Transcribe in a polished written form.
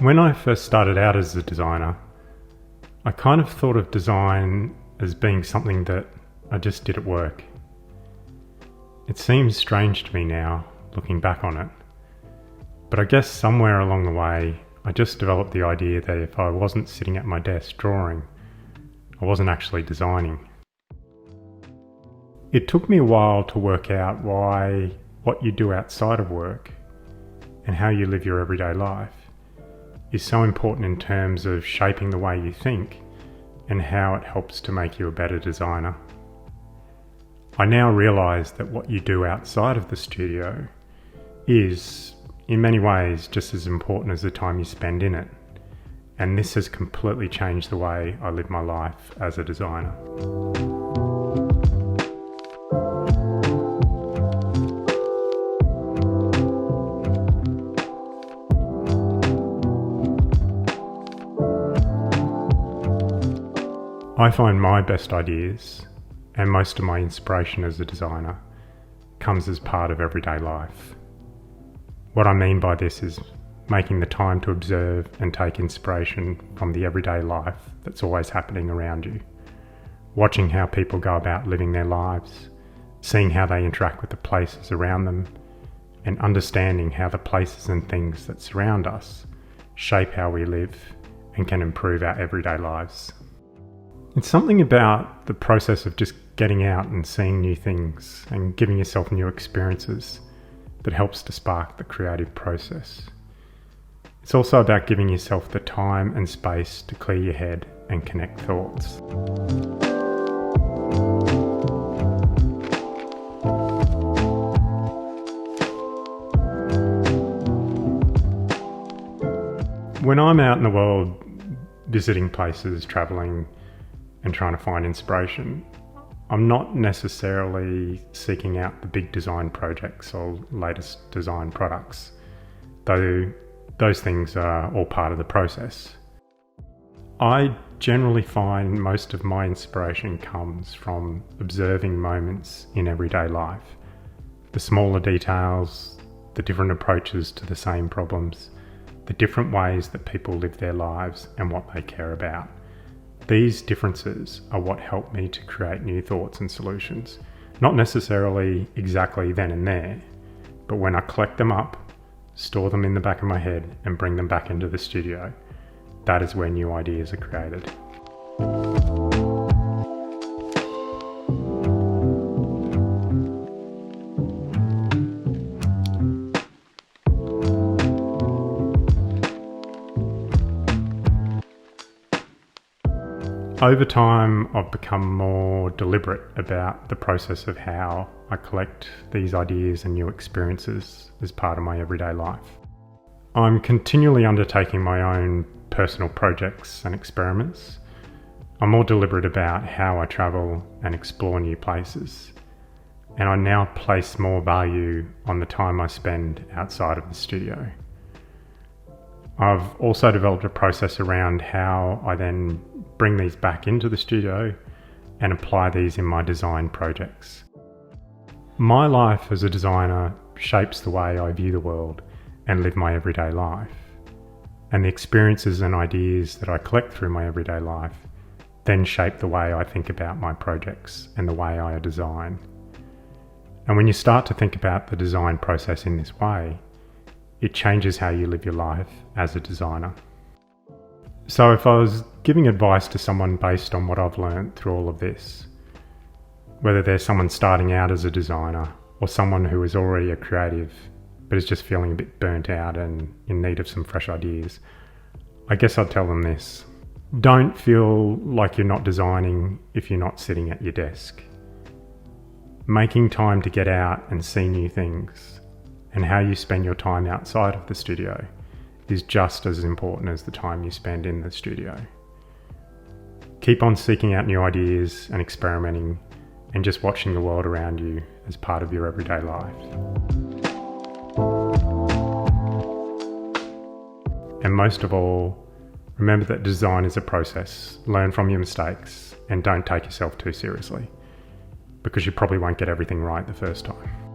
When I first started out as a designer, I kind of thought of design as being something that I just did at work. It seems strange to me now, looking back on it, but I guess somewhere along the way, I just developed the idea that if I wasn't sitting at my desk drawing, I wasn't actually designing. It took me a while to work out why what you do outside of work and how you live your everyday life is so important in terms of shaping the way you think and how it helps to make you a better designer. I now realise that what you do outside of the studio is, in many ways, just as important as the time you spend in it. And this has completely changed the way I live my life as a designer. I find my best ideas and most of my inspiration as a designer comes as part of everyday life. What I mean by this is making the time to observe and take inspiration from the everyday life that's always happening around you. Watching how people go about living their lives, seeing how they interact with the places around them, and understanding how the places and things that surround us shape how we live and can improve our everyday lives. It's something about the process of just getting out and seeing new things and giving yourself new experiences that helps to spark the creative process. It's also about giving yourself the time and space to clear your head and connect thoughts. When I'm out in the world visiting places, travelling, and trying to find inspiration, I'm not necessarily seeking out the big design projects or latest design products, though those things are all part of the process. I generally find most of my inspiration comes from observing moments in everyday life, the smaller details, the different approaches to the same problems, the different ways that people live their lives and what they care about. These differences are what help me to create new thoughts and solutions. Not necessarily exactly then and there, but when I collect them up, store them in the back of my head and bring them back into the studio, that is where new ideas are created. Over time, I've become more deliberate about the process of how I collect these ideas and new experiences as part of my everyday life. I'm continually undertaking my own personal projects and experiments. I'm more deliberate about how I travel and explore new places. And I now place more value on the time I spend outside of the studio. I've also developed a process around how I then bring these back into the studio and apply these in my design projects. My life as a designer shapes the way I view the world and live my everyday life. And the experiences and ideas that I collect through my everyday life then shape the way I think about my projects and the way I design. And when you start to think about the design process in this way, it changes how you live your life as a designer. So if I was giving advice to someone based on what I've learned through all of this, whether they're someone starting out as a designer or someone who is already a creative but is just feeling a bit burnt out and in need of some fresh ideas, I guess I'd tell them this. Don't feel like you're not designing if you're not sitting at your desk. Making time to get out and see new things and how you spend your time outside of the studio is just as important as the time you spend in the studio. Keep on seeking out new ideas and experimenting and just watching the world around you as part of your everyday life. And most of all, remember that design is a process. Learn from your mistakes and don't take yourself too seriously, because you probably won't get everything right the first time.